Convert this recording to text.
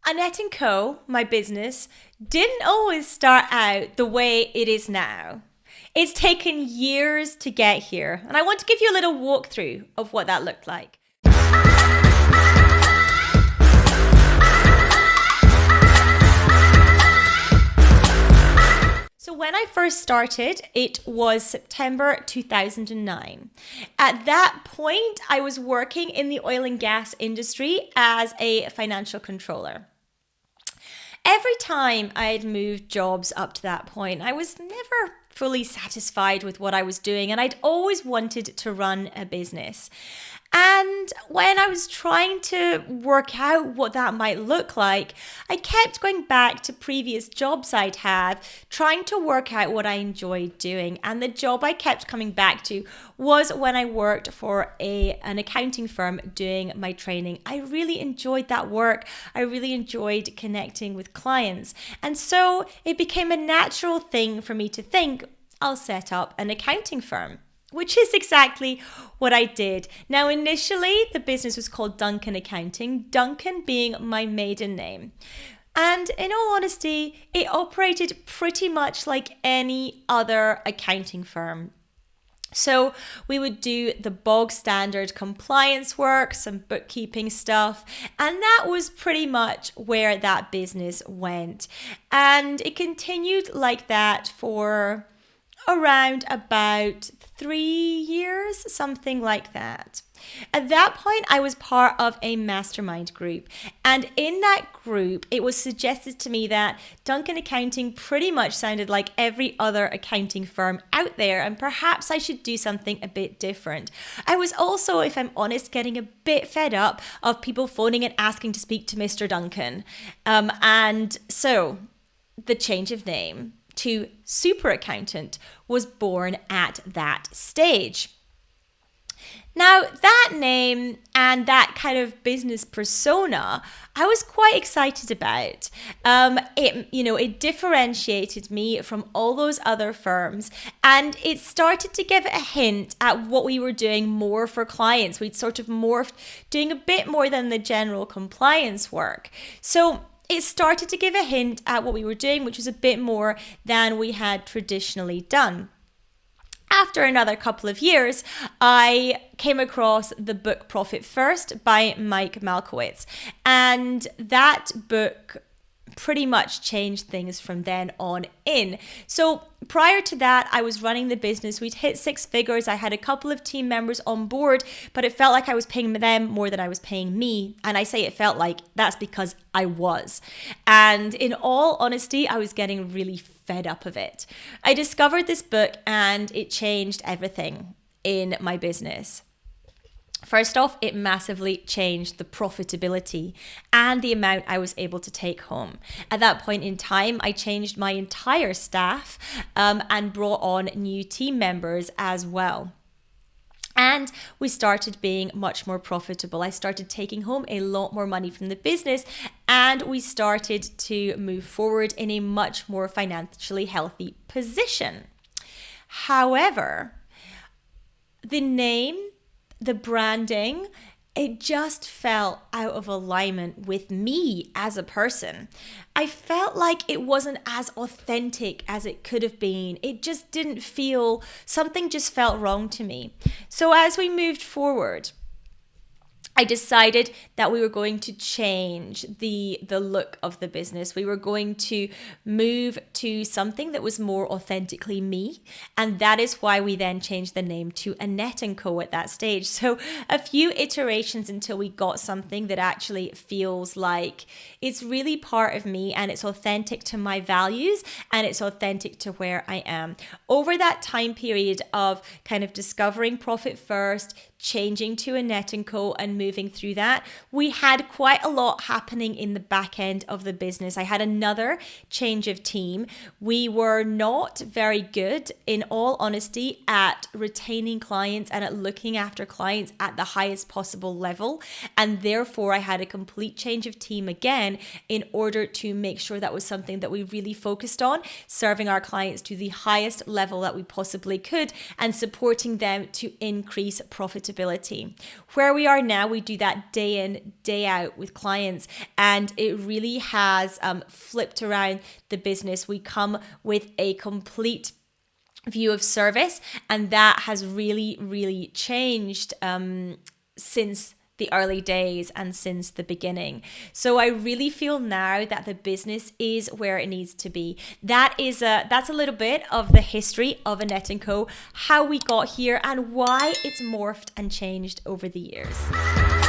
Annette & Co., my business, didn't always start out the way it is now. It's taken years to get here, and I want to give you a little walkthrough of what that looked like. So when I first started, it was September 2009. At that point, I was working in the oil and gas industry as a financial controller. Every time I had moved jobs up to that point, I was never fully satisfied with what I was doing, and I'd always wanted to run a business. And when I was trying to work out what that might look like, I kept going back to previous jobs I'd had, trying to work out what I enjoyed doing. And the job I kept coming back to was when I worked for an accounting firm doing my training. I really enjoyed that work. I really enjoyed connecting with clients. And so it became a natural thing for me to think, I'll set up an accounting firm. Which is exactly what I did. Now, initially, the business was called Duncan Accounting, Duncan being my maiden name. And in all honesty, it operated pretty much like any other accounting firm. So we would do the bog standard compliance work, some bookkeeping stuff, and that was pretty much where that business went. And it continued like that for around about 3 years, something like that. At that point, I was part of a mastermind group. And in that group, it was suggested to me that Duncan Accounting pretty much sounded like every other accounting firm out there, and perhaps I should do something a bit different. I was also, if I'm honest, getting a bit fed up of people phoning and asking to speak to Mr. Duncan. And so the change of name to Super Accountant was born at that stage. Now, that name and that kind of business persona, I was quite excited about. It differentiated me from all those other firms, and it started to give a hint at what we were doing more for clients. We'd sort of morphed, doing a bit more than the general compliance work. So it started to give a hint at what we were doing, which was a bit more than we had traditionally done. After another couple of years, I came across the book Profit First by Mike Malkowitz. And that book pretty much changed things from then on in. So prior to that, I was running the business. We'd hit 6 figures. I had a couple of team members on board, but it felt like I was paying them more than I was paying me. And I say it felt like, that's because I was. And in all honesty, I was getting really fed up of it. I discovered this book and it changed everything in my business. First off, it massively changed the profitability and the amount I was able to take home. At that point in time, I changed my entire staff and brought on new team members as well. And we started being much more profitable. I started taking home a lot more money from the business, and we started to move forward in a much more financially healthy position. However, the name, the branding, it just fell out of alignment with me as a person. I felt like it wasn't as authentic as it could have been. It just didn't feel, something just felt wrong to me. So as we moved forward, I decided that we were going to change the look of the business. We were going to move to something that was more authentically me. And that is why we then changed the name to Annette & Co. at that stage. So a few iterations until we got something that actually feels like it's really part of me and it's authentic to my values and it's authentic to where I am. Over that time period of kind of discovering Profit First, changing to Annette & Co. and moving through that, we had quite a lot happening in the back end of the business. I had another change of team. We were not very good, in all honesty, at retaining clients and at looking after clients at the highest possible level. And therefore, I had a complete change of team again in order to make sure that was something that we really focused on, serving our clients to the highest level that we possibly could and supporting them to increase profitability accountability. Where we are now, we do that day in, day out with clients, and it really has flipped around the business. We come with a complete view of service, and that has really, really changed since the early days and since the beginning. So I really feel now that the business is where it needs to be. That's a little bit of the history of Annette & Co, how we got here and why it's morphed and changed over the years.